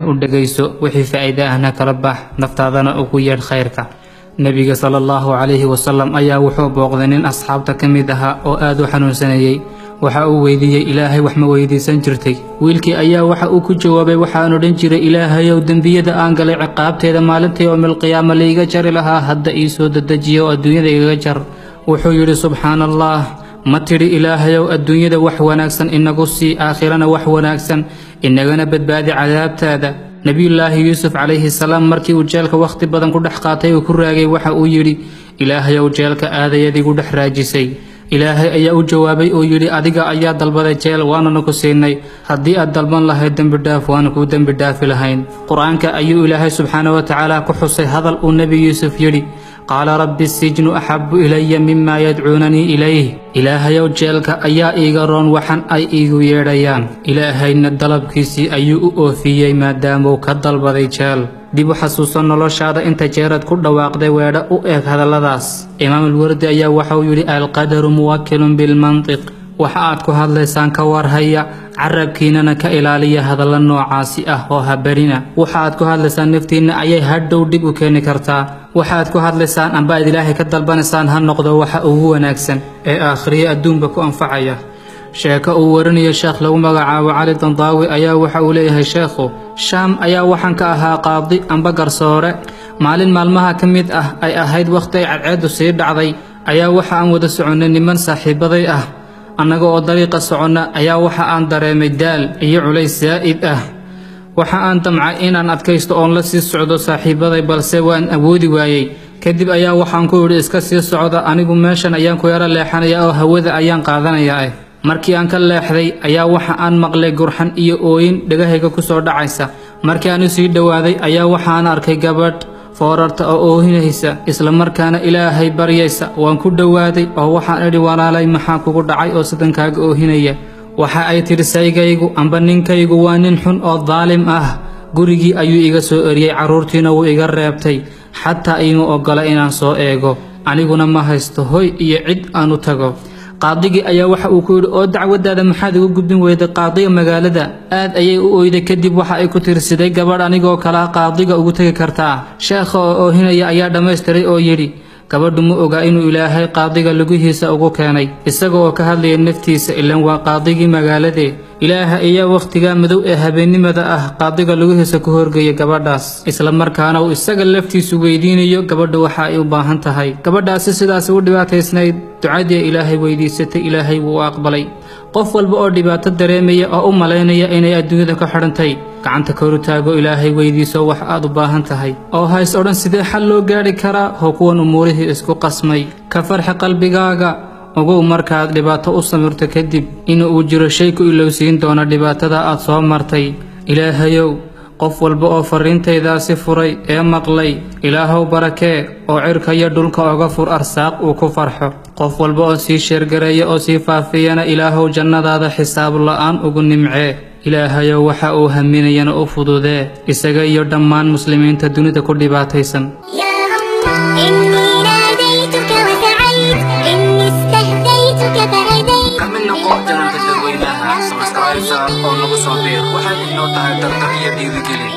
udhagayso wixii faa'iido ahna kala bax naftaadana ugu yeedh khayrka. Nabiga sallallahu alayhi wasallam ayaa wuxuu booqday nin asxaabta ka mid ahaa oo aad u xanuunsanayay. waxa uu weydiiyay Ilaahay wax ma weydiisan jirtay. wiilkii ayaa waxa uu ku jawaabay waxaan odhan jiray Ilaahayow dambiyada aan galay ciqaabteeda maalinta yawmil qiyaama liiga jari lahaa hadda ii soo dedejiyo adduunyada igaga jar. wuxuu yidhi subxaanallah ma tidhi Ilaahayow adduunyada wax wanaagsan inagu sii aakhirana wax wanaagsan inagana badbaadi cadaabtaada. nabiyullaahi yuusuf calayhi salaam markii uu jeelka waqti badan ku dhex qaatay uu ku raagay waxa uu yidhi Ilaahayow jeelka aadayad igu dhex raajisay. Ilaahay ayaa u jawaabay oo yidhi adiga ayaa dalbaday jeel waana ku siinay haddii aad dalban lahayd dambi dhaaf waana ku dambi dhaafi lahayn. quraanka ayuu Ilaahay subxaanahu wa ta'aala ku xusay hadal uu nabi yuusuf yidhi qaala rabbi sijnu ahabbu ilayya mimma yad'uunani ilayhi. Ilaahayow jeelka ayaa iiga roon waxan ay iigu yeedhayaan. Ilaahayna dalabkiisii ayuu u oofiyey maadaama uu ka dalbaday jeel. dib u xasuuso noloshaada inta jeerad ku dhawaaqday weedha u eeg hadalladaas. imaam al-Wardi ayaa waxa uu yidhi al-qadaru muwakkilun bil mantiq. waxa aad ku hadlaysaan ka warhaya carabkiinana ka ilaaliya hadalla noocaasi ah oo habarina. waxa aad ku hadlaysaan naftiina ayay hadhow dib u keeni kartaa. waxa aad ku hadlaysaan amba aad Ilaahay ka dalbanaysaan ha noqdo waxa ugu wanaagsan ee aakhiriya adduunba ku anfacaya. sheeko uu warinayo sheekh lagu magacaabo Cali Dandaawi ayaa waxa uu leeyahay sheekhu Shaam ayaa waxaan ka ahaa qaadi amba garsoore. maalin maalmaha ka mid ah ay ahayd waqti ay cadceedu sii dhacday ayaa waxa aan wada soconay niman saaxiibaday ah. annaga oo dariiqa soconna ayaa waxa aan dareemay daal iyo culays zaa'id ah. waxa aan damcay inaan adkaysto oon la sii socdo saaxiibaday balse waan awoodi waayay. kadib ayaa waxaan ku yidhi iska sii socda anigu meeshan ayaan ku yara leexanaya oo hawada ayaan qaadanayaa. markii aan ka leexday ayaa waxa aan maqlay gurxan iyo ooyin dhagahayga ku soo dhacaysa. markii aan sii dhawaaday ayaa waxaan arkay gabadh foorarta oo oohinaysa isla markaana Ilaahay baryaysa. waan ku dhawaaday oo waxaan idhi walaalay maxaa kugu dhacay oo sidan kaaga oohinaya. waxa ay tiri saygaygu amba ninkaygu waa nin xun oo daalim ah. gurigii ayuu iga soo eriyay carruurtiina wuu iga reebtay xataa iima ogola inaan soo eego. aniguna ma haysto hoy iyo cid aan u tago. qaadigii ayaa waxa uu ku yidhi oo dacwadaada maxaad ugu gudbin weyday qaadiga magaalada. aad ayay u ooyday kadib waxa ay ku tirsiday gabadh anigoo kala qaadiga ugu tagi kartaa. sheekha oo oohinaya ayaa dhammaystiray oo yidhi gabadhu ma oga inuu Ilaahay qaadiga lugihiisa ugu keenay isaga oo ka hadlaya naftiisa ilaan waa qaadigii magaalade. Ilaahay ayaa waqtiga madow ee habeenimada ah qaadiga lugihiisa ku horgeeyay gabadhaas isla markaana uu isaga laftiisu weydiinayo gabadhu waxa ay u baahan tahay. gabadhaasi sidaas u dhibaataysnayd ducadii Ilaahay weydiisatay Ilaahay wuu aqbalay. qof walba oo dhibaato dareemaya oo u maleynaya inay adduunyada ka xidhantay gacanta kor u taago Ilaahay weydiiso wax aad u baahan tahay oo hays odhan sidee xal loo gaari karaa oo kuwan umuurihii isku qasmay. ka farxi qalbigaaga ogow markaad dhibaato u samirto kadib inuu jiro shay ku ilowsiin doona dhibaatada aad soo martay. Ilaahayow qof walba oo fariintaydaasi furay ee maqlay Ilaahow barakee oo cirka iyo dhulka uga fur arsaaq uu ku farxo. qof walba oo sii sheergareeya oo sii faafiyana Ilaahow jannadaada xisaab la'aan ugu nimcee. Ilaahayow waxa uu haminayana u fududee isaga iyo dhammaan muslimiinta dunida ku dhibaataysan. oo nagu soo biir waxaad inoo tahay dardar iyo dhiirigelin.